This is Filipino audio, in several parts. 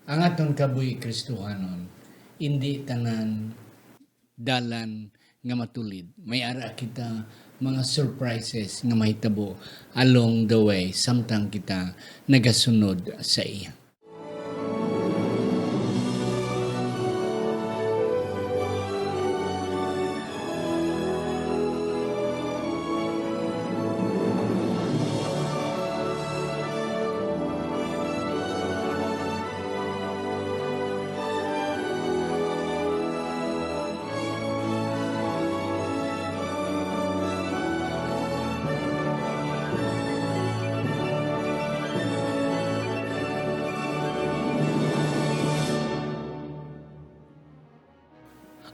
Ang aton kabuhi Kristohanon, hindi tanan dalan nga matulid. May ara kita mga surprises nga mahitabo along the way samtang kita nagasunod sa iya.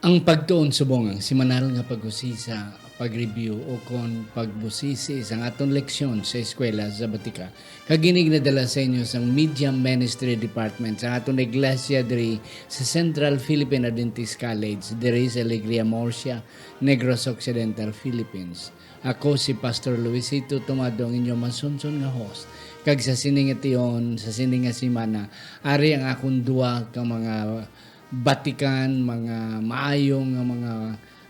Ang pagtuon subong ang simanal nga pag-usisa, pag-review o kon pagbusisi sa aton leksyon sa eskwela sa Batika. Kaginig na dala sa inyo sa Media Ministry Department sa aton iglesia diri sa Central Philippine Adventist College diri sa Alegria Murcia, Negros Occidental, Philippines. Ako si Pastor Luisito Tomado, ang inyong masunsun nga host. Kag sa siningation, sa sininga simana, ari ang akong duwa ka mga batikan, mga maayong nga mga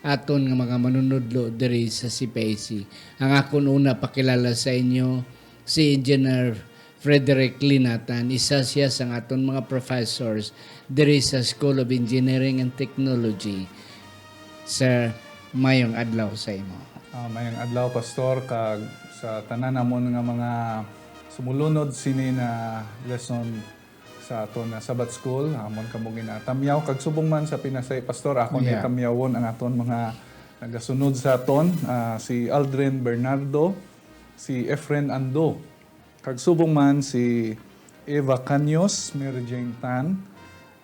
aton nga mga manunudlo diri sa CPAC. Ang akon una pakilala sa inyo si Engineer Frederick Linatan, isa siya sa aton mga professors diri sa School of Engineering and Technology. Sir, mayong adlaw sa imo. Mayang adlaw pastor kag sa tanan namon nga mga sumulunod sini na lesson sa aton na Sabbath School, amon kamo ginatamyaw kag subong man sa Pinasay pastor ako ni tamyawon ang aton mga nagasunod sa aton, si Aldrin Bernardo, si Efren Ando, kag subong man si Eva Caños, Mary Jane Tan,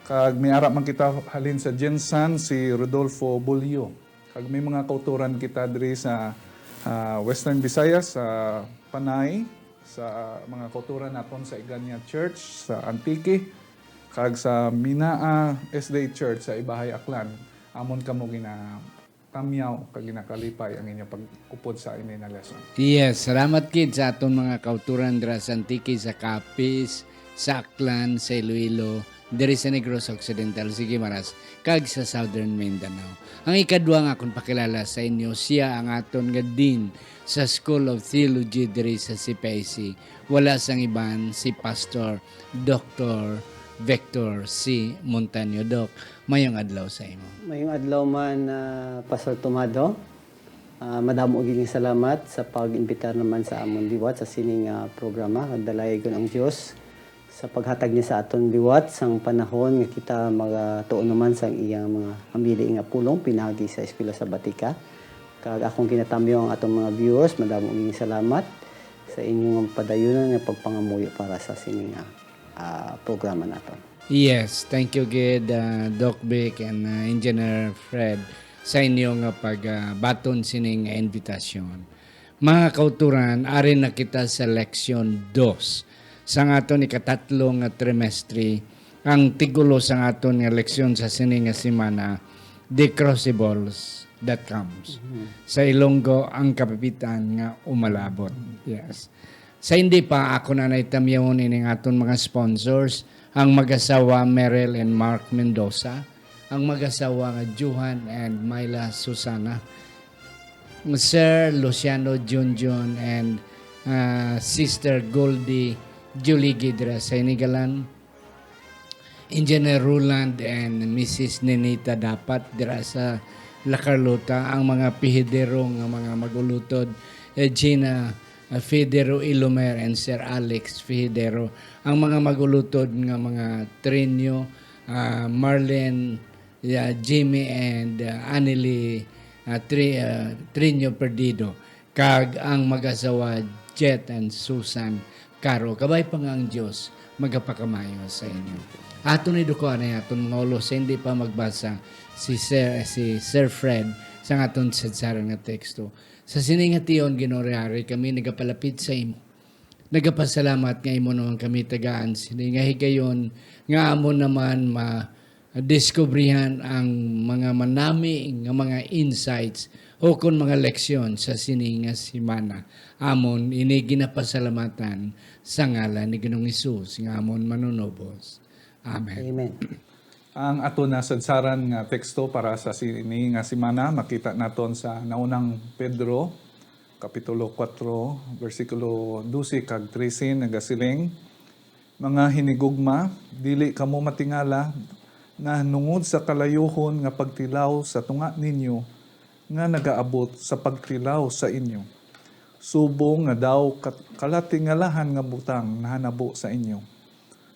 kag may ara man kita halin sa Jensan si Rodolfo Bulio. Kag may mga kauturan kita diri sa Western Visayas, sa Panay, sa mga kauturan naton sa Iganya Church, sa Antique, kag sa Minaa SDA Church sa Ibahay Aklan. Amon kamo ginatamyaw kag ginakalipay ang inyong pag-upod sa inyo na lesson. Yes, salamat kid sa aton mga kauturan dira sa Antique, sa Capiz, sa Aklan, sa Iloilo, diri sa Negros Occidental, sige maras, kag sa Southern Mindanao. Ang ikadwa nga akong pakilala sa inyo, siya ang aton nga Dean sa School of Theology diri sa CPAC. Wala sang iban si Pastor Dr. Victor C. Montaño. Doc, mayong adlaw sa imo. Mayong adlaw man, Pastor Tomado. Madamo gini salamat sa pag-imbitar naman sa amon liwat sa sining programa. Dalayagon ang Dios sa paghatag niya sa aton liwat sang panahon nga kita magatuon naman sa iyang mga amili nga pulong pinagi sa eskwela sa Batika. Kag akong kinatamyo ang atong mga viewers, madamo gini salamat sa inyong padayunan nga pagpangamuyo para sa sining programa naton. Yes, thank you gid Doc Vic and Engineer Fred sa inyong pagbaton sining invitasyon. Mga kauturan, ari na kita sa leksyon 2 sa aton ikatatlong trimestre. Ang tigulo sa aton nga leksyon sa sining nga semana, The Crucibles that Comes. Sa Ilonggo, ang kapipitan nga umalabot. Yes. Sa hindi pa, ako na naitamyawon ining aton mga sponsors, ang mag-asawa Merel and Mark Mendoza, ang mag-asawa nga Johan and Myla Susana, Sir Luciano Junjun and Sister Goldie Julie Gidra sa Inigalan, Engineer Roland and Mrs. Nenita Dapat dira sa La Carlota, ang mga pihidero nga mga magulutod, Gina Fidero Ilomer and Sir Alex Fidero, ang mga magulutod nga mga Trinio, Marlene, Jimmy and Anneli Trinio Perdido, kag ang mag-asawa Jet and Susan Caro. Kabay pa nga ang Diyos magapakamayo sa inyo. Ato ni duko na aton mga ulo sa hindi pa magbasa si Sir Fred sa aton sadsaran nga teksto. Sa siningation ginoriari kami nagapalapit sa imo. Nagapasalamat nga imo naman kami tagaan sini nga higayon nga amo naman ma-discoveryhan ang mga manami nga mga insights o kon mga leksyon sa sini nga semana. Amon ini ginapasalamatan sa ngalan ni Ginoong Hesus nga amon manunobos. Amen. Amen. Ang ato na sadsaran nga teksto para sa sini nga semana makita naton sa naunang Pedro kapitulo 4 bersikulo 12 kag 13 nagasiling, mga hinigugma, dili kamo matingala na nungod sa kalayuhon nga pagtilaw sa tunga ninyo nga nagaabot sa pagtilaw sa inyo. Subong nga daw kalatingalahan nga butang nahanabo sa inyo.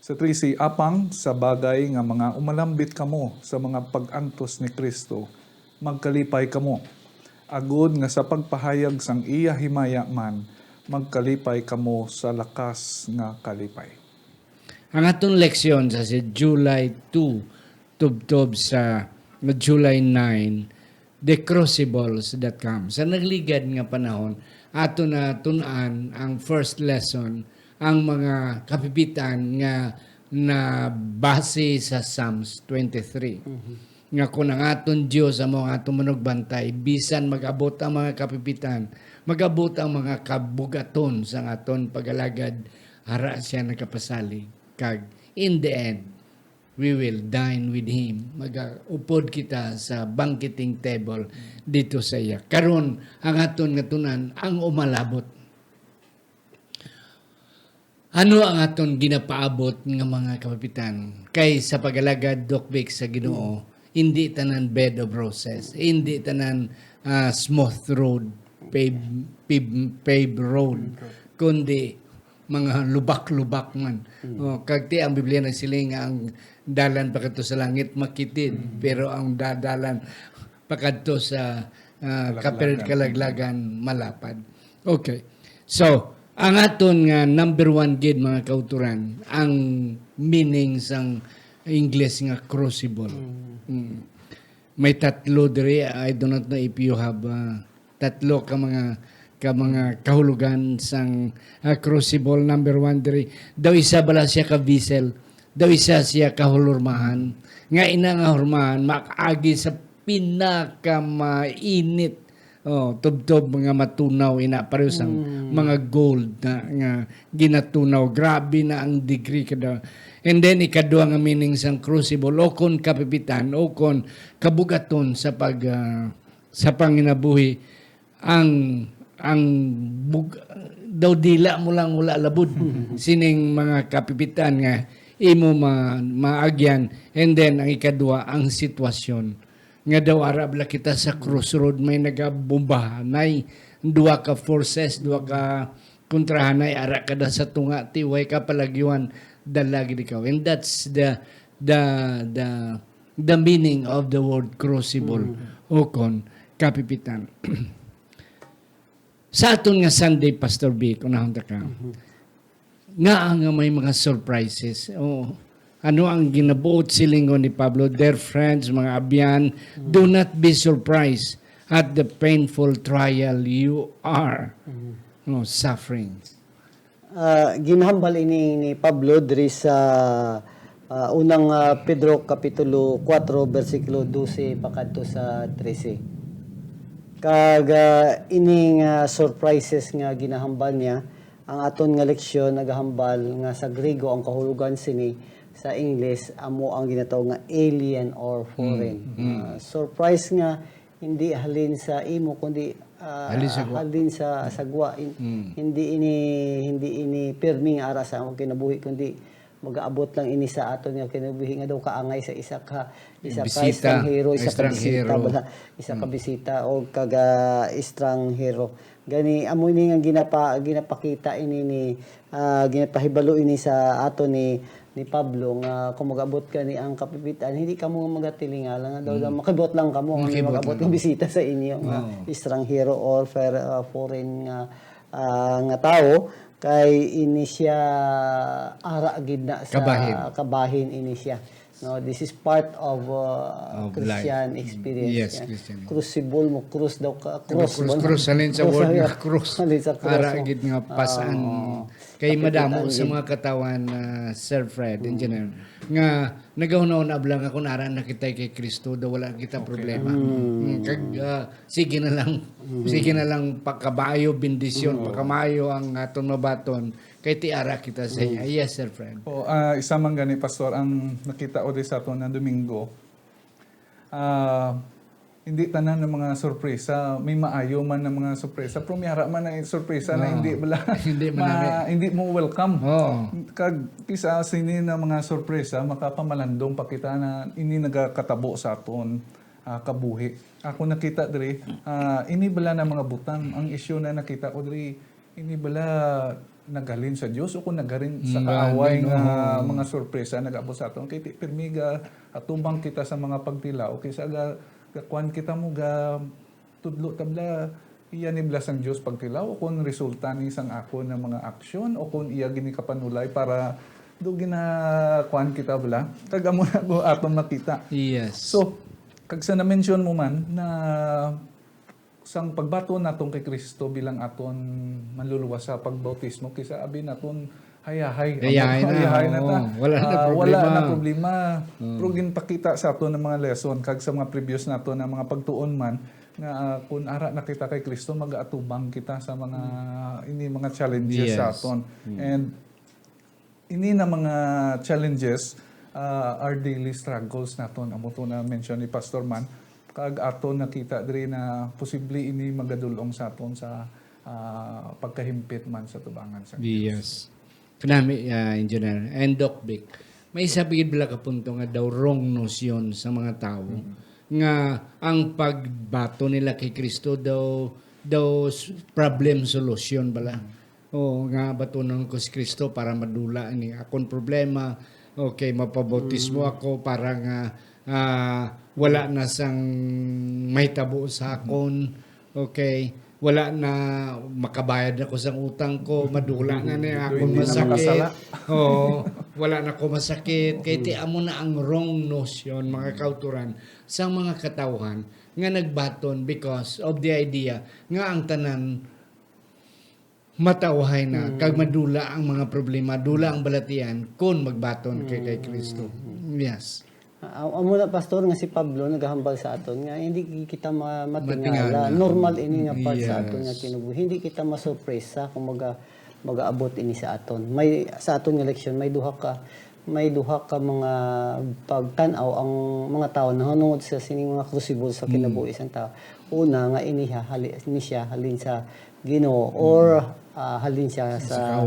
Sa 13, apang sa bagay nga mga umalambit kamo sa mga pag-antos ni Kristo, magkalipay kamo. Agud nga sa pagpahayag sang iya himaya man, magkalipay kamo sa lakas nga kalipay. Ang atong leksyon sa si July 2, tubtob sa July 9, the crucibles that come. Sa nagligad nga panahon, ato na tunan ang first lesson, ang mga kapipitan nga na base sa Psalms 23. Nga kung ang aton Diyos ang mga atong manugbantay, bisan mag-abot ang mga kapipitan, mag-abot ang mga kabugaton sa aton pag-alagad, hara siya nakapasalig. Kag in the end, we will dine with Him. Mag-upod kita sa banqueting table dito sa iya. Karon ang aton nga tunan, ang umalabot. Ano ang aton ginapaabot nga mga kapipitan? Kay sa pag-alagad dokbik sa Ginoo, hindi tanan bed of roses, hindi tanan smooth road, paved road, kundi mga lubak-lubak man. Kagti ang Biblia nagsiling nga ang dalan pakadto sa langit makitid, pero ang dadalan pakadto sa kalaglagan malapad. Okay. So, ang aton nga number one gid mga kauturan, ang meaning sang English nga crucible. May tatlo diri. I do not know if you have tatlo ka mga kahulugan sang crucible. Number one diri. Daw isa bala siya ka vessel. Daw isa siya kahulurmahan. Nga ina nga hurmahan makaagi sa pinakamainit. Tubtob mga matunaw ina pareho sang mga gold na nga ginatunaw. Grabe na ang degree kada. And then ikadua nga meaning sang crucible o kon kapipitan o kon kabugaton sa sa panginabuhi daw dila mo lang wala labud sining mga kapipitan nga imo maagyan. And then ang ikadua ang sitwasyon nga daw arab la kita sa crossroad, may nagabombahanay, duwa ka forces, duwa ka kontrahanay, ara kada sa tunga tiway ka palagyuan dalagi ikaw. And that's the meaning of the word crucible o kon kapipitan. Sa aton nga Sunday, Pastor B, kunahon ta ka, nga ang may mga surprises. Ano ang ginabuot silingon ni Pablo? Dear friends, mga abyan, do not be surprised at the painful trial you are suffering. Ginhambal ini ni Pablo diri sa unang Pedro kapitulo 4 bersikulo 12 pakadto sa 13. Kag ining surprises nga ginahambal niya, ang aton nga leksyon nagahambal nga sa Griego ang kahulugan sini, sa English amo ang ginatawag nga alien or foreign. Surprise nga hindi halin sa imo kundi halin sa sagwa. Hindi ini perming ara sa among kinabuhi kundi mag-aabot lang ini sa aton nga kinabuhi nga daw kaangay sa isa ka estranghero, isa ka bisita o kaga estranghero. Gani amo ini nga ginapakita ini ni ginapahibalo ini sa aton ni Pablo nga kung mag-abot ka ni ang kapipitan, hindi ka mo magatilingalan nga daw makibot lang ka mo ang mag-abot ng bisita sa inyo nga estranghero or foreign nga tao kay ini siya ara gid na sa kabahin ini siya. No, this is part of Of Christian experience. Yes, Yan. Christian. Crucible mo, cross daw ka. Cross, halin sa word nga cross. Halin sa cross. Ara gid nga pasaan. Kay madamo sa mga katawan Sir Fred, engineer, nga nagahunahon ablang ako nara nakita kay Kristo daw wala kita problema. Kag sige na lang pagkabayo bendisyon, pagkamayo ang aton mabaton kay ti ara kita sa iya. Yes, Sir Fred. O, isa man gani, Pastor, ang nakita ko din sa ito na Domingo, hindi tanan ng mga sorpresa, may maayo man ng mga sorpresa, pero may hara man na sorpresa na hindi bala, hindi mo welcome. Kag kisa sini na mga sorpresa, makapamalandong pa kita na ini nagakatabo sa aton kabuhi. Ako nakita diri, ini bala na mga butang, ang isyu na nakita ko diri, ini bala naghalin sa Dios o kung nagarin sa kaaway nga mga sorpresa nagabot sa aton kay pirmiga atubang kita sa mga pagtilaw kaysa kwan kita mo ga tudlo tabla iya ni ang Dios pagtilaw o kung resulta ni sang ako ng mga aksyon o kung iya gini kapanulay para do gina kwan kita bala kag amo na go aton nakita. Yes. So kag sa na-mention mo man na sang pagbato naton kay Kristo bilang aton manluluwas sa pagbautismo kaysa abi naton hayahay na ta. Wala na problema. Pero ginpakita sa aton ng mga lesson kag sa mga previous naton na mga pagtuon man nga kung ara nakita kay Kristo mag-aatubang kita sa mga ini mga challenges sa aton. And ini na mga challenges our daily struggles naton amo to na mention ni Pastor Man kag aton nakita diri na posible ini magadulong sa aton sa pagkahimpit man sa tubangan sa Yes. Kanami engineer and Doc Vic. May sabihin bila ka punto nga daw wrong notion sa mga tao nga ang pagbato nila kay Kristo daw problem solution bala. O nga batunon ko si Kristo para madula ni akon problema. Okay, mapabautismo ako para nga wala na sang mahitabo sa akon. Okay. Wala na makabayad ako sa utang ko. Madula na niya akong masakit. Wala na ako masakit. Kaya ti amo na ang wrong notion, mga kauturan, sa mga katawhan nga nagbaton because of the idea nga ang tanan matawhay na kag madula ang mga problema, dula ang balatian kung magbaton kay Kristo. Yes. Amo na pastor nga si Pablo nagahambal sa aton nga hindi kita matingala. Normal ini nga part sa aton nga kinabuhi. Hindi kita masurpresa kung magaabot ini sa aton. May sa aton nga leksyon may duha ka mga pagtan-aw ang mga tao nahunungod sa sining mga crucible sa kinabuhi isang tao. Una nga ini siya halin sa Ginoo or halin siya sa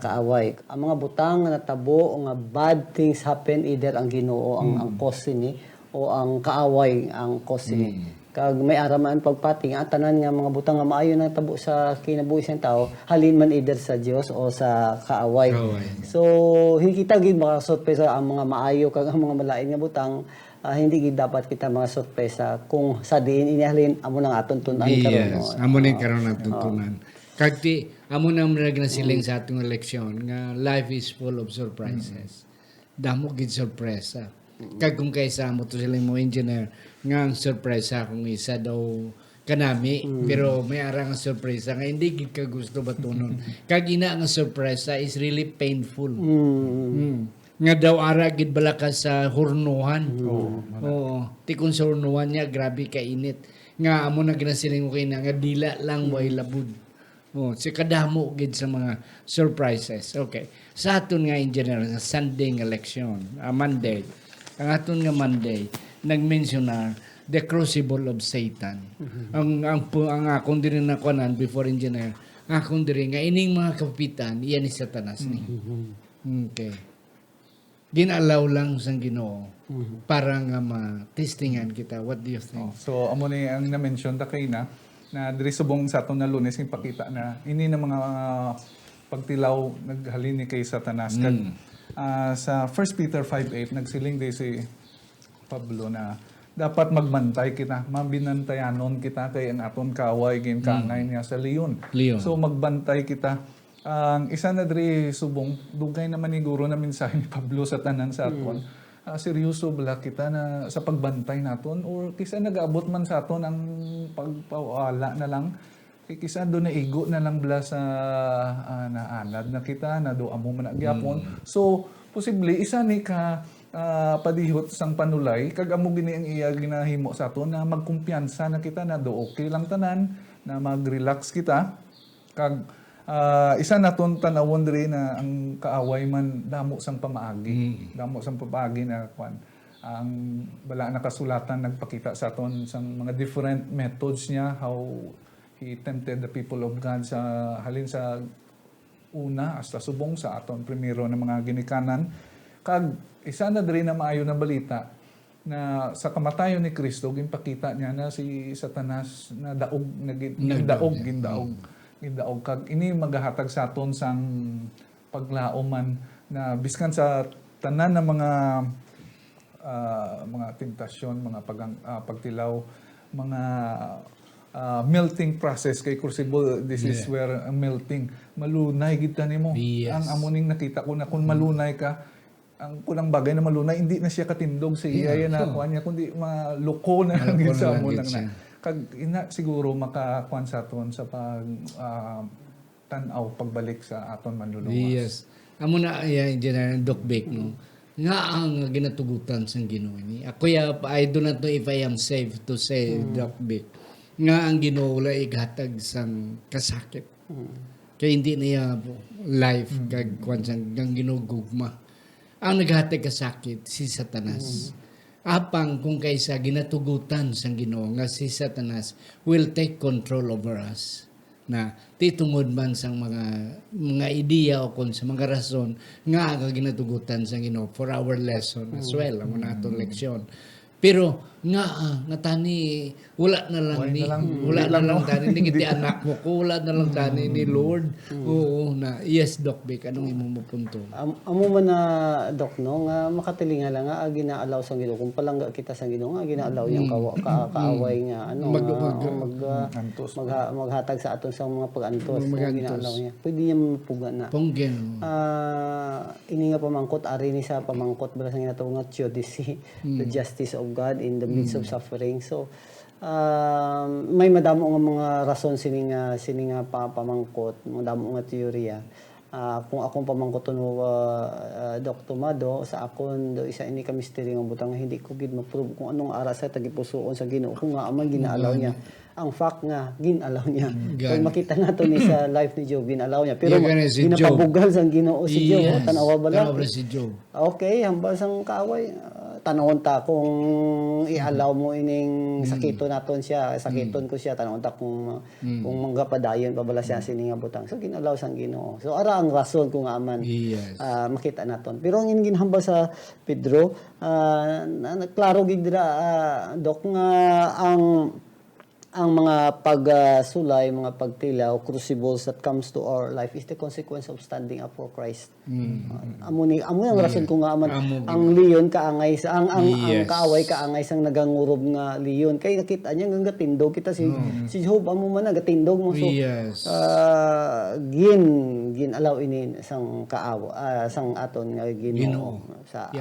kaaway. Ang mga butang nga natabo nga bad things happen either ang Ginoo ang cause ni o ang kaaway ang cause ni. Kag may araman pagpati nga tanan nga mga butang nga maayo na tabo sa kinabuhi sa tao halin man either sa Dios o sa kaaway. So hindi kita gid makasorpresa ang mga maayo kag ang mga malain nga butang. Hindi gid dapat kita mga sorpresa kung sa diin inihalin amo nang aton tun-an karon. Yes, amo nang karon ang tuntunan. Kagti amo nang nasiling sa atong leksyon nga life is full of surprises. Damo gid sorpresa. Kag kung kaysa mo to sila mo engineer nga ang sorpresa kung isa daw kanami pero may ara nga sorpresa nga hindi gid ka gusto batunon. Kag ina nga sorpresa is really painful. Nga daw ara gid bala ka sa hurnuhan. Ti kung sa hurnuhan niya grabe ka init. Nga amo na ginasiling ko kay nga dila lang way labud. Si kadamo gid sa mga surprises. Okay. Sa aton nga engineer sa Sunday nga election, Monday. Ang aton nga Monday nagmensionar the crucible of Satan. Ang akong diri na kunan before engineer, akong diri nga ining mga kapitan iyan ni Satanas ni. Okay. Ginalaw lang sang Ginoo para nga ma-testingan kita. What do you think? So amo ni ang na-mention ta kay na diri subong sa aton na Lunes ing pakita na ini na mga pagtilaw naghalin ni kay Satanas kag sa 1 Peter 5:8 nagsiling di si Pablo na dapat magbantay kita, mabinantayanon kita kay ang aton kaaway gin kangay niya sa leon. So magbantay kita. Ang isa na diri subong dugay naman ni guro na mensahe ni Pablo sa tanan sa aton. seryoso bala kita na sa pagbantay naton or kisa nag-abot man sa aton ang pagpawala na lang kisa do na igo na lang bala sa naanad na kita na do amo man gyapon. So posible isa ni ka padihot sang panulay kag amo gini ang iya ginahimo sa aton na magkumpiyansa na kita na do okay lang tanan na mag-relax kita kag isa naton tanawon diri na ang kaaway man damo sang pamaagi. Damo sang pamaagi na kwan ang bala nakasulatan nagpakita sa aton sang mga different methods niya how he tempted the people of God sa halin sa una hasta subong sa aton primero na mga ginikanan kag isa na diri na maayo na balita na sa kamatayon ni Kristo ginpakita niya na si Satanas na daog gindaog kag ini magahatag sa aton sang paglaoman na biskan sa tanan ng mga tentasyon, mga pagtilaw, mga melting process kay crucible. This is where melting malunay gid nimo. Ang amuning nakita ko na kung malunay ka ang kulang bagay na malunay hindi na siya katindog sa iya na kuan niya kundi maluko na lang gid sa amo lang na kag ina siguro makakuan sa aton sa pag tan-aw pagbalik sa aton manluluwas. Yes. Amo na Engineer Doc Beck no. Nga ang ginatugutan sang Ginoo ni. Ako I do not know if I am safe to say Doc Beck. Nga ang Ginoo la ighatag sang kasakit. Kaya hindi niya life kag kuan sang Ginoo gugma. Ang naghatag kasakit si Satanas. Apang kung kaysa ginatugutan sang Ginoo nga si Satanas will take control over us. Na titungod man sang mga ideya o kung sa mga rason nga ginatugutan sang Ginoo for our lesson as well ang natong leksyon. Pero nga tani wala na lang tani ni kiti anak mo ko wala na lang tani ni Lord. Oo na yes Doc Beck anong imong punto? Amo man na Doc no nga makatilinga lang nga ginaalaw sang Ginoo kung palangga kita sang Ginoo nga ginaalaw niyang kaaway nga maghatag sa aton sa mga pag-antos ginaalaw niya. Pwede niya mapuga na. Ponggen. Ini nga pamangkot ari ni sa pamangkot bala sang ginatawag nga theodicy, the justice of God in the midst of suffering. So may madamo nga mga rason sini nga pamangkot, madamo nga teorya. Kung akong pamangkoton Doc Tomado sa akon do isa ini ka mystery nga butang hindi ko gid ma-prove kung anong ara sa tagipusoon sa Ginoo kung nga man ginalaw niya. Ang fact nga ginalaw niya. Kung makita nato ni sa life ni Job ginalaw niya pero ginapabugal sang Ginoo si Job tanawa bala. Si Job. Okay, hambal sang kaaway tanawon ta kung i-allow mo ining sakiton naton siya, sakiton ko siya tanawon ta kung manggapadayon pa bala siya sini nga butang. So ginalaw sang Ginoo. So ara ang rason kung aman makita naton. Pero ang ginhambal sa Pedro klaro gid dira Doc nga ang mga pagsulay, mga pagtilaw, crucibles that comes to our life is the consequence of standing up for Christ. Amo ang rason kung nga man ang leon kaangay sa ang kaaway kaangay sang nagangurob nga leon kay nakita niya nga gatindog kita si Job amo man nagatindog mo so ginalaw ini sang kaawa sang aton nga Ginoo sa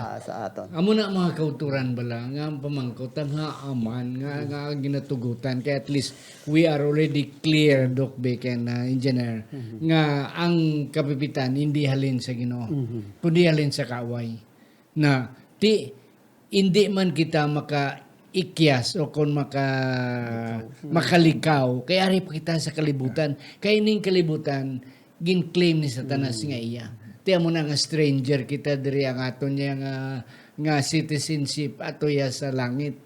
aton. Amo na mga kauturan bala nga pamangkotan nga aman nga ginatugutan kay at least we are already clear Doc Beck and Engineer nga ang kapipitan hindi halin sa Ginoo kundi halin sa kaaway na hindi man kita ikyas o kung makalikaw kaya ari pa kita sa kalibutan kaya ning kalibutan gin-claim ni Satanas nga iya tiya mo na nga stranger kita diri ang aton niya nga citizenship ato ya sa langit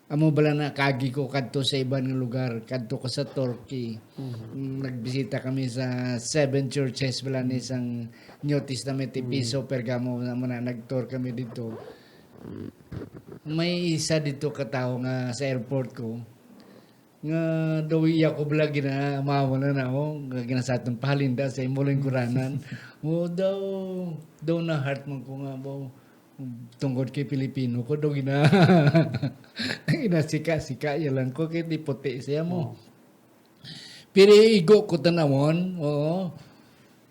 amo bala na kagi ko kadto sa ibang lugar kadto ko sa Turkey nagbisita kami sa 7 churches bala ni isang New Testament Piso Pergamo na nagtour kami dito may isa dito katao nga sa airport ko nga daw iya ko bala ginamawa na ako ginasatong pahalinda sa imuling kuranan daw na heart man ko nga tungkol kay Pilipino ko daw ginasika-sika yalan ko kay di puti siya mo. Pero igo ko tanawon,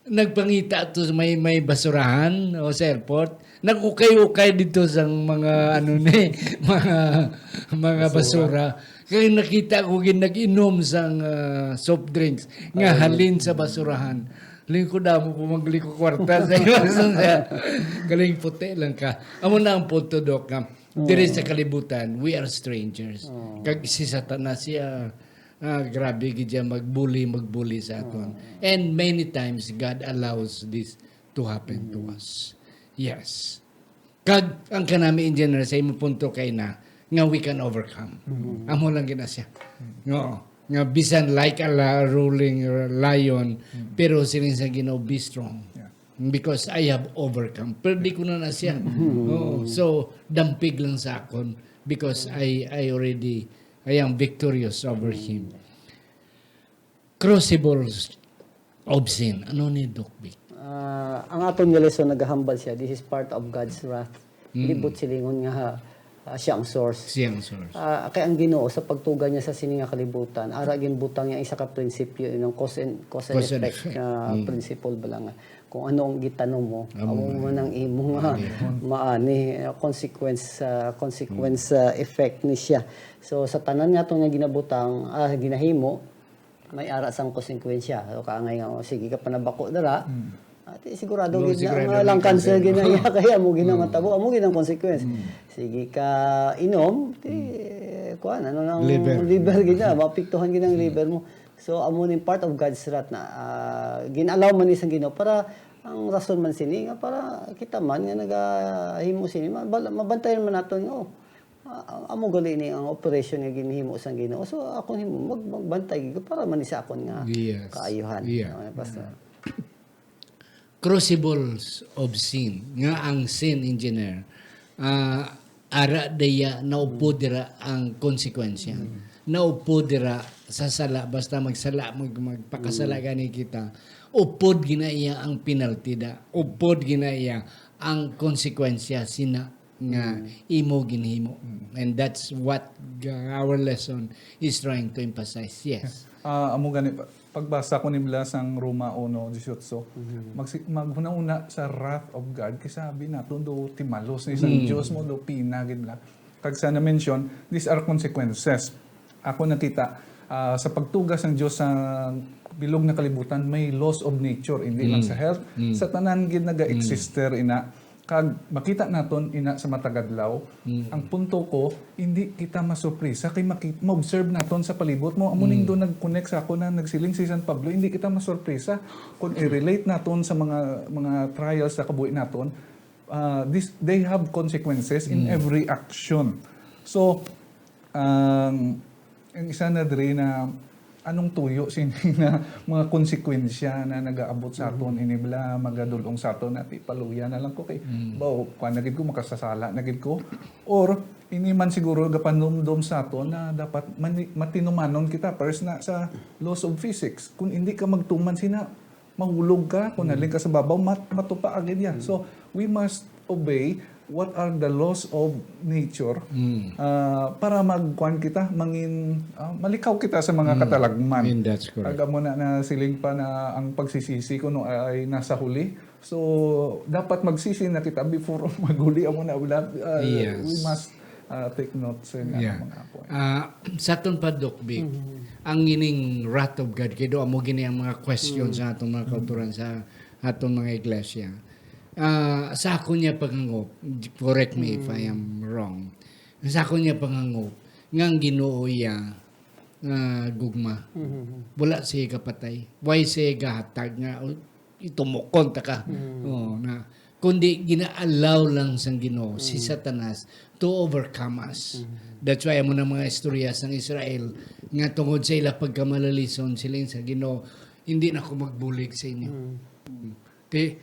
nagpangita to sa may basurahan o sa airport. Nagukay-ukay dito sa mga ano ni mga basura. Kaya nakita ko nag-inom sang soft drinks nga halin sa basurahan. Lingko damo po magliko kwarta sa iyo. Galing puti lang ka. Amo na ang punto, Dok. Dire sa kalibutan, we are strangers. Kag si Satanas siya, grabe gidya magbuli sa aton. And many times God allows this to happen to us. Yes. Kag ang kanami in general sa imo punto kay na nga we can overcome. Amo lang gina siya. No. Nga bisan like a ruling lion pero siling sa Ginoo be strong. Because I have overcome. Pero di ko na siya. Oo. So, dampig lang sa akon because I am victorious over him. Crucibles of sin. Ano ni Doc Vic? Ang aton nga lesson naghahambal siya. This is part of God's wrath. Libot silingon nga siya ang source. Siyang source. Kaya ang Ginoo sa pagtuga niya sa sininga kalibutan, ara ginbutang niya isa ka prinsipyo ng cause and effect principle ba lang. Kung ano ang gitanom mo, amo man ang imo nga maani consequence effect ni siya. So sa tanan nga nga ginabutang ginahimo may ara sang konsekwensya. So kaangay nga sige ka panabako dara. Sigurado gid na lang cancer ginaya kaya mo ginamatabo amo ginang consequence. Sige ka inom kuan ano nang liver gina mapiktuhan ginang liver mo. So amo ni part of God's wrath na ginalaw man ni sang Ginoo para ang rason man sini nga para kita man nga nagahimo sini mabantayan man naton nga amo gali ni ang operation nga ginhimo sang Ginoo. So ako himo magbantay para man ni sa akon nga kaayuhan. Pastor. Crucibles of sin. Nga ang sin engineer. Ara daya naupo dira ang konsekwensya. Naupo dira sa sala basta magsala magpakasala gani kita. Upod ginaiya ang penalty da. Upod ginaiya ang konsekwensya sina nga imo ginhimo. And that's what our lesson is trying to emphasize. Yes. Amo gani pagbasa ko nila sang Roma 1:18 maghuna-una sa wrath of God kasi sabi nato do timalos ni sang Dios mo do pinagid la kag sa na-mention these are consequences. Ako nakita sa pagtugas ng Dios sa bilog na kalibutan may loss of nature hindi lang sa health sa tanan gid naga-exister ina kag makita naton ina sa matagadlaw ang punto ko hindi kita masurpresa kay ma-observe naton sa palibot mo amo ning do nag-connect sa ako na nagsiling si San Pablo hindi kita masurpresa kung i-relate naton sa mga trials sa kabuhi naton they have consequences in every action. So ang isa na diri na anong tuyo sini na mga konsekwensya na nagaabot sa aton inibla magadulong sa aton at ipaluya na lang ko kay bao kuan nagid ko makasasala nagid ko or ini man siguro gapanumdum sa aton na dapat matinumanon kita first na sa laws of physics kung hindi ka magtuman sina mahulog ka kung naling ka sa babaw matupa agad yan. So we must obey what are the laws of nature para magkuan kita malikaw kita sa mga katalagman. That's correct. Aga mo na siling pa na ang pagsisisi kuno ay nasa huli. So dapat magsisi na kita before maghuli amo na we must take note sa mga point. Sa aton pa Doc Vic, ang ining wrath of God kay do amo gini ang mga questions sa aton mga kauturan sa aton mga iglesia. Sa ako niya pangangop, correct me if I am wrong, sa ako niya pangangop, ngang Ginoo iya gugma. Wala siya kapatay. Why siya gahatag nga, itumukon ta ka. Na, kundi gina-allow lang sang Ginoo, si Satanas, to overcome us. That's why amo na mga istorya sang Israel, nga tungod sa ila pagkamalalison sila sa Ginoo, hindi na ako magbulig sa inyo.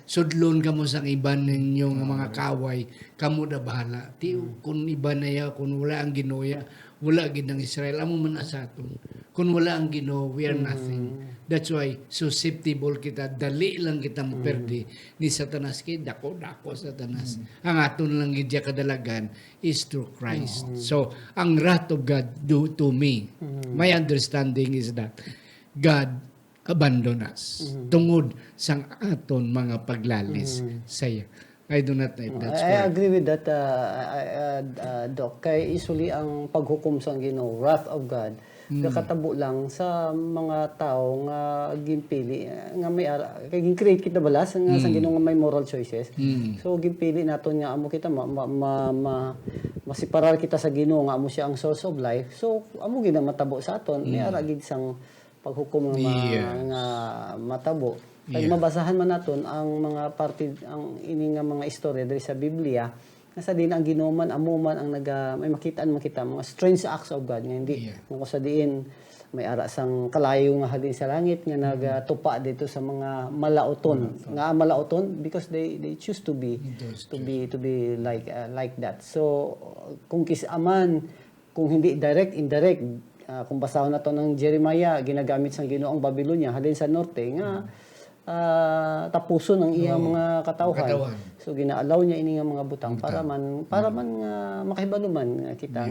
Sudlon ka mo sa iban ninyo ng mga kaway, kamo na bahala. Kung iba na ya, kung wala ang Ginoya, wala gid ng Israel, amo man sa aton. Kung wala ang Ginoo, we are nothing. That's why susceptible kita, dali lang kita maperdi ni Satanas kay dako Satanas. Ang aton lang gid kadalagan is through Christ. So, ang wrath of God to me, my understanding is that God abandon us tungod sang aton mga paglalis saya. I do not think that's I correct. agree with that, Doc. Kay isuli ang paghukom sa Ginoo, wrath of God, nakatabo lang sa mga tao nga ginpili nga may kay gin-create kita balas nga sa Ginoo nga may moral choices. So ginpili naton nga amo kita masiparar kita sa Ginoo nga amo siya ang source of life. So amo gid ang matabo sa aton, may ara gid sang paghukom nga matabo. Kay mabasahan man naton ang mga parte ang ini nga mga istorya diri sa Biblia nga sa din ang Ginoo man amo man ang may makitaan mga strange acts of God nga hindi kung sa diin may ara sang kalayo nga halin sa langit nga nagatupa dito sa mga malaoton nga malaoton because they choose to be like that. So kung kisaman kung hindi direct indirect kung basahon nato ng Jeremiah ginagamit sang Ginoo ang Babylonia halin sa norte nga tapuson ang iyang mga katawhan. So ginaalaw niya ini nga mga butang para man nga makahibaluman nga kita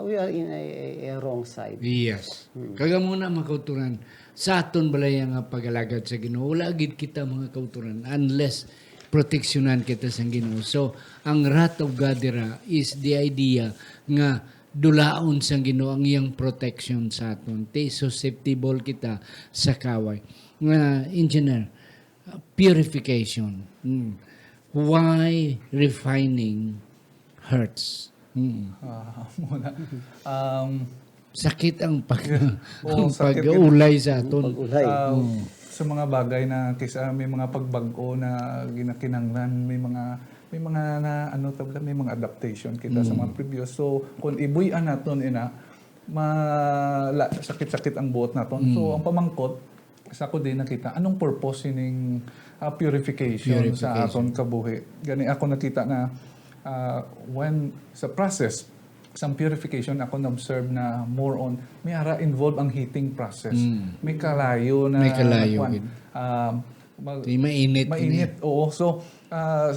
we are in a wrong side. Yes. Kaga muna mga kauturan, sa aton balay nga pag-alagad sa Ginoo, wala gid kita mga kauturan unless proteksyonan kita sa Ginoo. So ang wrath of God dira is the idea nga dulaon sa Ginoo ang iyang protection sa aton. Te susceptible kita sa kaway. Nga engineer, purification. Why refining hurts? Muna. Sakit ang sakit pag-ulay sa aton. Pag-ulay. Sa mga bagay na kisa may mga pagbago na ginakinanglan, may mga na ano tabla may mga adaptation kita sa mga previous. So kung ibuy-an naton sakit-sakit ang buot naton. So ang pamangkot sa ko din nakita anong purpose ining purification sa aton kabuhi. Gani ako nakita na when sa process sa purification ako na-observe na more on may ara involved ang heating process. May kalayo na mainit. Oo. So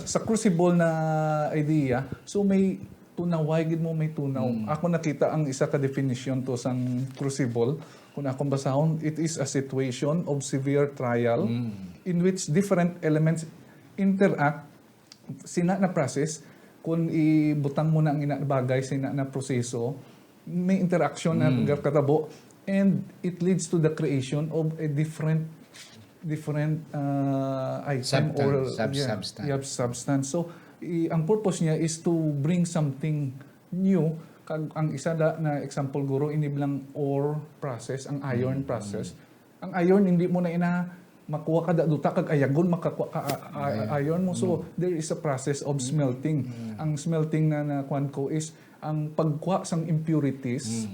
sa crucible na idea, so may tunaway gid mo may tunaw. Ako nakita ang isa ka definition to sang crucible. Kung akong basahon, it is a situation of severe trial in which different elements interact. Sina na process, kung ibutang mo na ang bagay, sina na proseso, may interaction na katabo, and it leads to the creation of a different item or substance. So, ang purpose niya is to bring something new. Ang isa na example guro iniblang ore process, ang iron process. Ang iron hindi mo na makuha ka duta kag ayagon makakuha ka iron mo. So there is a process of smelting. Ang smelting na kuan ko is ang pagkuha sang impurities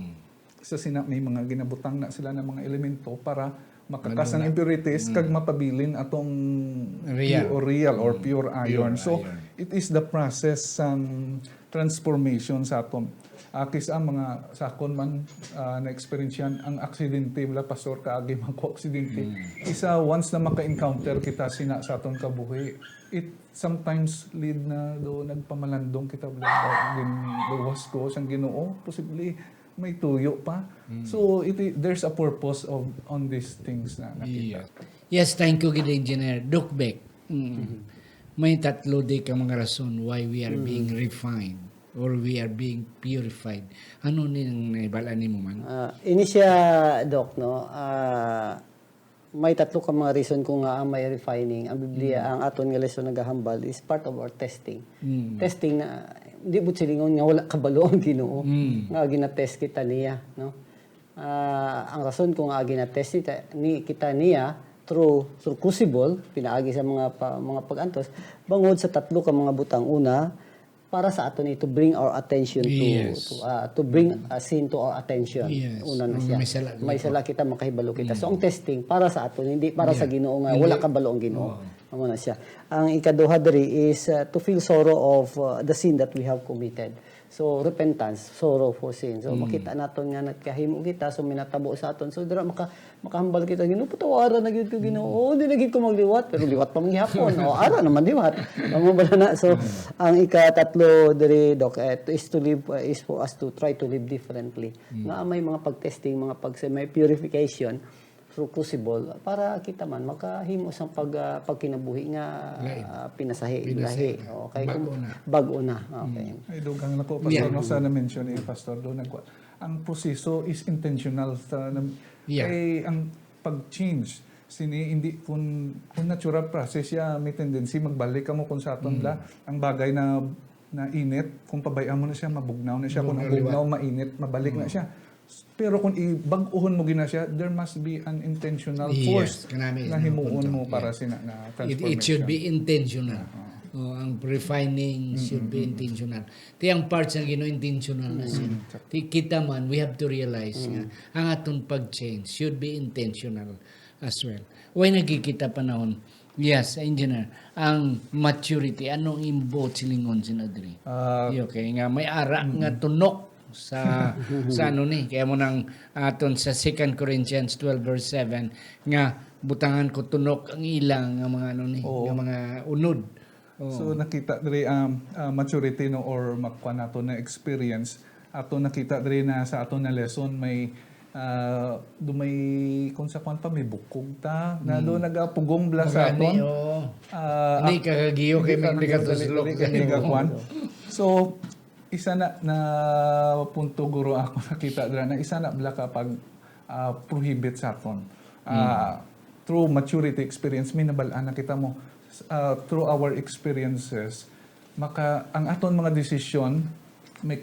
sa may mga ginabutang na sila ng mga elemento para makakas ang impurities kag mapabilin atong real or pure iron. So it is the process sang transformation sa atom. Kisa mga sakon man na-experience yan, ang aksidente, wala pastor kaagi magko-aksidente. Isa, once na maka-encounter kita sa aton kabuhi, it sometimes lead na do nagpamalandong kita din luwas ko sang Ginoo, possibly may tuyo pa. So there's a purpose on these things na nakita. Yes, thank you gid engineer Doc Beck. May tatlo di ka mga rason why we are being refined or we are being purified. Ano nang naibala nimo man? Ini siya, Doc, no? May tatlo ka mga reason kung nga may refining. Ang Biblia, ang aton nga lesson nagahambal is part of our testing. Testing na, hindi mo silingon nga wala kabalo ang Ginoo. Nga ginatest kita niya, no? Ang rason kung nga ginatest kita niya through crucible, pinaagi sa mga pagantos, bangod sa tatlo ka mga butang. Una, para sa aton to bring our attention to bring a sin to our attention. Una na siya. May sala kita makahibalo kita. So ang testing para sa aton, hindi para sa Ginoo nga wala kabalo ang Ginoo. Amo na siya. Ang ikaduha diri is to feel sorrow of the sin that we have committed. So repentance, sorrow for sin. So makita naton nga nagkahimo kita, so minatabo sa aton. So dira makahambal kita, Ginoo patawaran na gyud ko Ginoo. Di na gyud ko magliwat, pero liwat pa man gihapon. Ara naman liwat. Amo bala na. So ang ikatatlo diri Doc is to live is for us to try to live differently. Nga may mga pagtesting, may purification. through crucible para kita man makahimo sang pagkinabuhi nga pinasahi lahi. Okay, bag-o na. Okay. Ay, dugang na ko, Pastor, no, sana mention ni Pastor, doon ang proseso is intentional. Kay ang pag-change, hindi kung natural process siya, may tendency magbalik ka mo kung sa aton ang bagay na init, kung pabayaan mo na siya, mabugnaw na siya, kung ang bugnaw mainit, mabalik na siya. Pero kung ibag-uhon mo gina siya, there must be an intentional force na himuon mo para na transformation. It should be intentional. Ang refining should be intentional. Tiyang parts ang intentional na siya. Kita man, we have to realize nga, ang atong pag-change should be intentional as well. Why nagkikita panahon? Yes, engineer. Ang maturity, anong imbot silingon sinadri? Okay, nga may ara nga tunok sa ano ni kaya mo nang aton sa 2 Corinthians 12 verse 7 nga butangan ko tunok ang ilang nga mga ano ni nga mga unod. So nakita diri maturity no or makuha nato na experience ato nakita diri na sa ato na lesson may may kung sa kwan pa may bukog ta na do nagapugong bla sa aton. Hindi kagagiyo kay may katuslok kwan. So isa na punto guro ako nakita dira na isa na bla kapag prohibit sa aton. Through maturity experience minabalaan na kita mo through our experiences ang aton mga desisyon may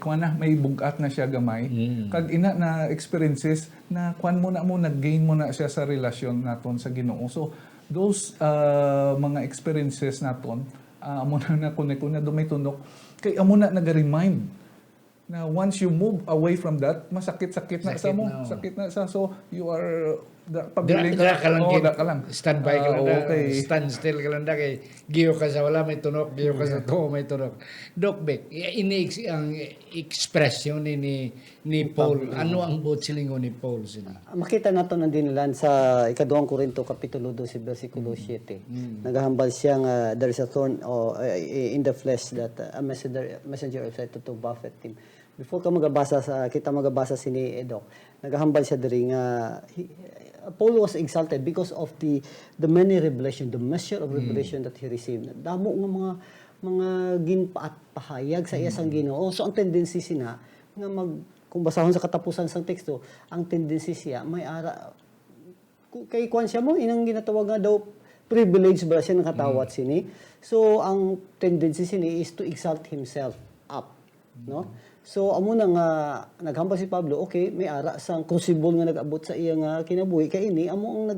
bugat na siya gamay kag ina na experiences na kwan mo nag-gain mo na siya sa relasyon naton sa Ginoo. So those mga experiences naton amo na kuna dumay tunok kay amo na naga-remind na once you move away from that masakit-sakit na sa mo sakit na sa so you are pabiling ka lang stand by ka lang okay. Stand still ka lang kay giyo ka sa wala may tunok giyo ka sa to may tunok. Doc Beck ang expression ni Paul ano ang silingon ni Paul sila makita nato nang dinilan sa 2 Korinto kapitulo 12 bersikulo 7 naghahambal siya nga there is a thorn in the flesh that a messenger of Satan to buffet him. Before kita magabasa sini Edok naghahambal siya diri nga Paul was exalted because of the many revelation, the measure of revelation that he received. Damo nga mga ginpaat pahayag sa iya sang Ginoo. So ang tendency sina nga kung basahon sa katapusan sang teksto, ang tendency siya may ara kay kwan siya mo inang ginatawag nga daw privilege ba siya nakatawat sini. So ang tendency sini is to exalt himself up, no? So amo na nga naghambal si Pablo, okay, may ara sang crucible nga nag-abot sa iya nga kinabuhi kay ini amo ang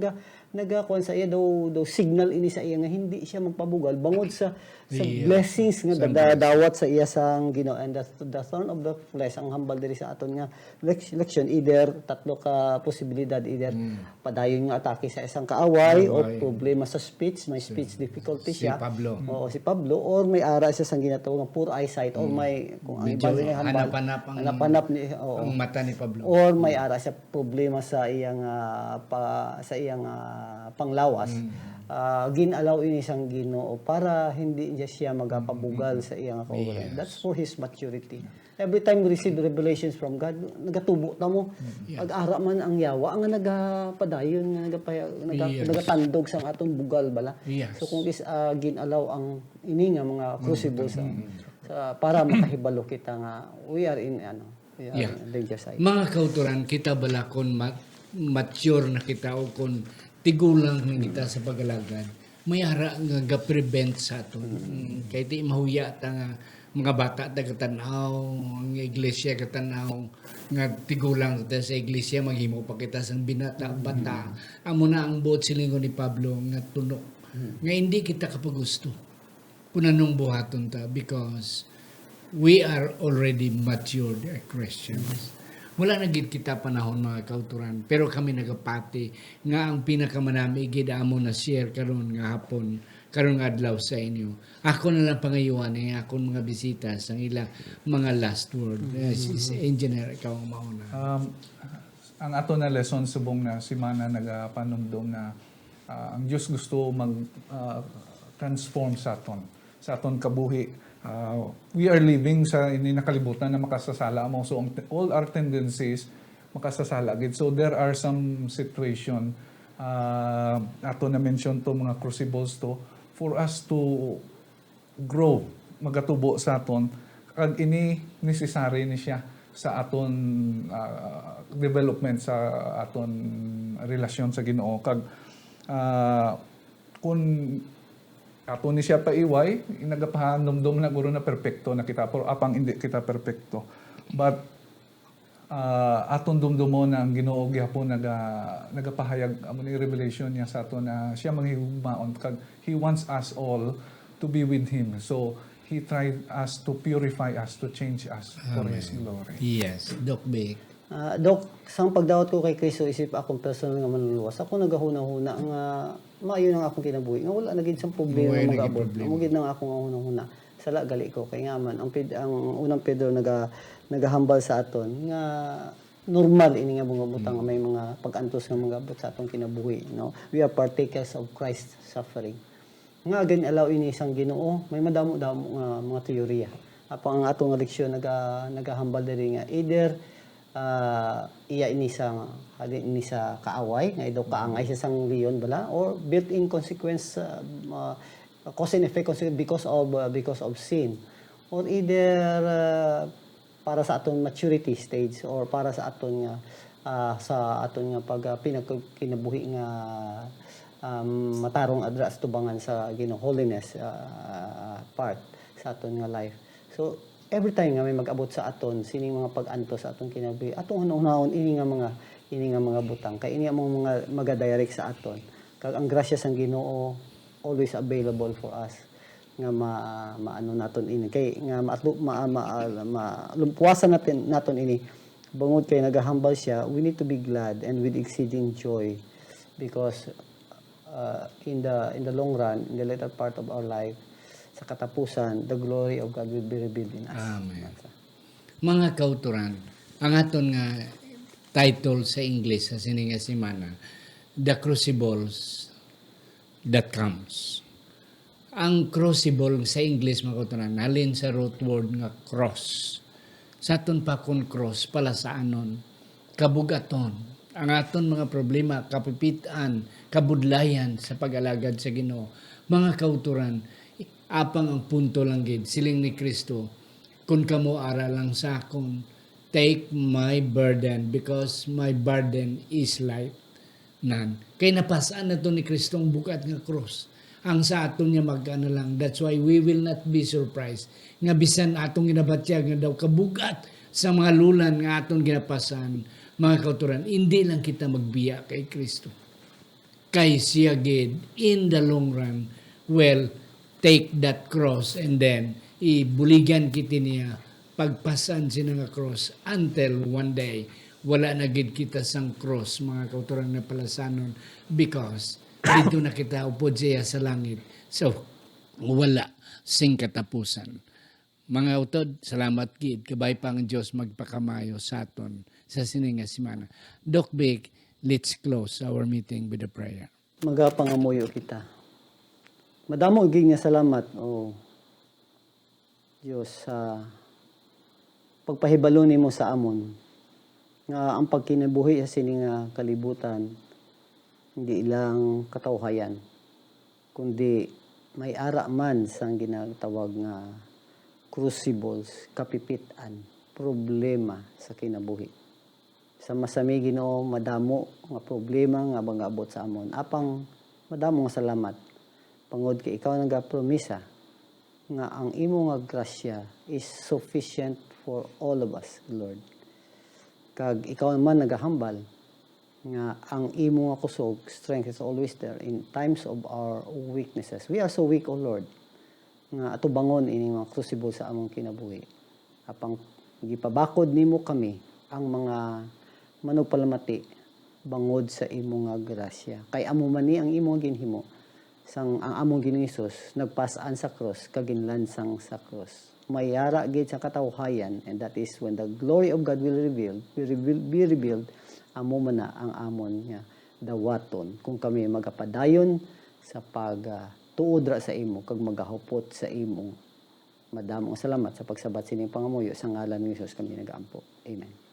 nagakuan sa iya daw signal ini sa iya nga hindi siya magpabugal bangod sa blessings nga dawat sa iya sang Ginoo. And the thorn of the flesh ang hambal diri sa aton nga leksyon either tatlo ka posibilidad either padayon nga atake sa isang kaaway o problema sa speech, may speech difficulty siya. Si Pablo or may ara siya sang ginatawag nga poor eyesight or may kung ang iba nga hanapanap ni ang mata ni Pablo or may ara siya problema sa iyang panglawas. Ginalaw ini sang Ginoo para hindi siya magapabugal sa iyang kaugalingon. That's for his maturity. Every time we receive revelations from God, nagatubo ta mo. Pag-ara man ang yawa nga nagapadayon nga nagatandog sang atong bugal bala. So kung ginalaw ang ini nga mga crucibles para makahibalo kita nga we are in danger side. Mga kauturan kita bala kon mature na kita o kon tigulang na kita sa pagalagad may ara nga ga-prevent sa aton kay di mahuya ta nga mga bata tagatanaw ang iglesia katanaw nga tigulang ta sa iglesia maghimo pa kita sang binata bata amo na ang buot silingon ni Pablo nga tunok nga hindi kita kapagusto kung anong buhaton ta because we are already matured Christians. Wala na gid kita panahon mga kauturan pero kami nagapati nga ang pinakamanami gid amo na share karon nga hapon karon nga adlaw sa inyo. Ako na lang pangayuan akong mga bisita sang ilang mga last word. Engineer ikaw ang mauna. Ang ato na lesson subong na simana nagapanumdum na ang Dios gusto mag transform sa aton kabuhi. We are living sa ini nakalibutan na makasasala mo. So all our tendencies makasasala gid. So there are some situation ato na mention to mga crucibles to for us to grow, magatubo sa aton. Kag ini necessary ni siya sa aton development sa aton relasyon sa Ginoo. Kag kung ato ni siya paiway, nagapahanumdum na guro na perpekto na kita, pero apang hindi kita perpekto. But aton dumdumon na ang Ginoo gyapon nagapahayag amo ni revelation niya sa aton na siya manghigugmaon kag he wants us all to be with him. So he tried us to purify us, to change us for his glory. Yes, Doc Vic. Dok, sang pagdawat ko kay Kristo, isip akong personal nga manluluwas. Ako nagahuna-huna nga maayo na nga akong kinabuhi. Nga wala naging sang problema Wala nga naging mag-abot. problema. Amugid na nga akong hunang-huna. Sala gali ko kay nga man ang unang Pedro nagahambal sa aton nga normal ini nga mga butang nga may mga pag-antos nga mga abot sa aton kinabuhi, no? We are partakers of Christ's suffering. Nga again allow ini isang Ginoo, may madamo-damo nga mga teorya. Apang ang atong leksyon nagahambal diri nga either iya ini sa kaaway nga idaw kaangay sa sang leon bala or built-in consequence cause and effect consequence because of sin or either para sa aton maturity stage or para sa aton nga pag pinagkinabuhi nga matarong adra sa tubangan sa Ginoo holiness part sa aton nga life. So every time nga may mag-abot sa aton sining mga pag-antos sa aton kinabuhi atong hunahon ini nga mga butang kay ini ang mga magadirect sa aton kag ang grasya sang Ginoo always available for us nga maano naton ini kay nga lumpuasan naton ini bangod kay nagahambal siya. We need to be glad and with exceeding joy because in the long run, in the later part of our life, sa katapusan, the glory of God will be revealed in us. Amen. Mga kauturan, ang aton nga title sa English sa sininga semana, The Crucibles That Comes. Ang crucible sa English, mga kauturan, nalin sa root word nga cross. Sa aton pa kung cross, pala sa anon, kabugaton. Ang aton mga problema, kapipitan, kabudlayan sa pag-alagad sa Ginoo. Mga kauturan, apang ang punto lang gid siling ni Kristo kun kamo ara lang sa akon take my burden because my burden is light nan kay napasaan na to ni Kristo ang bukat nga cross ang sa aton niya magana lang. That's why we will not be surprised nga bisan atong ginabatyag nga daw kabugat sa mga lulan nga aton ginapasan. Mga kauturan, hindi lang kita magbiya kay Kristo kay siya gid in the long run take that cross and then ibuligan kiti niya pagpasan sina nga cross until one day wala na gid kita sang cross mga kauturan na palasanon because dito na kita upod siya sa langit. So wala sing katapusan. Mga utod, salamat gid kabay pang Dios magpakamayo sa aton sa sininga semana. Doc Vic, let's close our meeting with a prayer. Magapangamuyo kita. Madamo gid nga salamat Diyos sa pagpahibalo nimo sa amon nga ang pagkinabuhi sa sining kalibutan hindi ilang katawhayan kundi may ara man sang ginatawag nga crucibles, kapipitan, problema sa kinabuhi. Sa masami Ginoo madamo nga problema nga abot sa amon. Apang madamo nga salamat. Pangod kay ikaw nagapromisa nga ang imo nga grasya is sufficient for all of us, Lord. Kag ikaw naman nagahambal nga ang imo nga kusog, strength is always there in times of our weaknesses. We are so weak, O Lord, nga ato bangon ini mga crucible sa among kinabuhi. Apang gipabakod nimo kami ang mga manupalamati bangod sa imo nga grasya. Kay amo man ni ang imo ginhimo. Ang among Ginoong Hesus nagpasaan sa cross kaginlansang sa cross. Mayara gid sa katawhayan and that is when the glory of God will be revealed amo man na ang amon nga dawaton kung kami magapadayon sa pagtuod ra sa imo kag magahupot sa imo. Madamong salamat sa pagsabat sining pangamuyo sa ngalan ni Hesus kami nagaampo. Amen.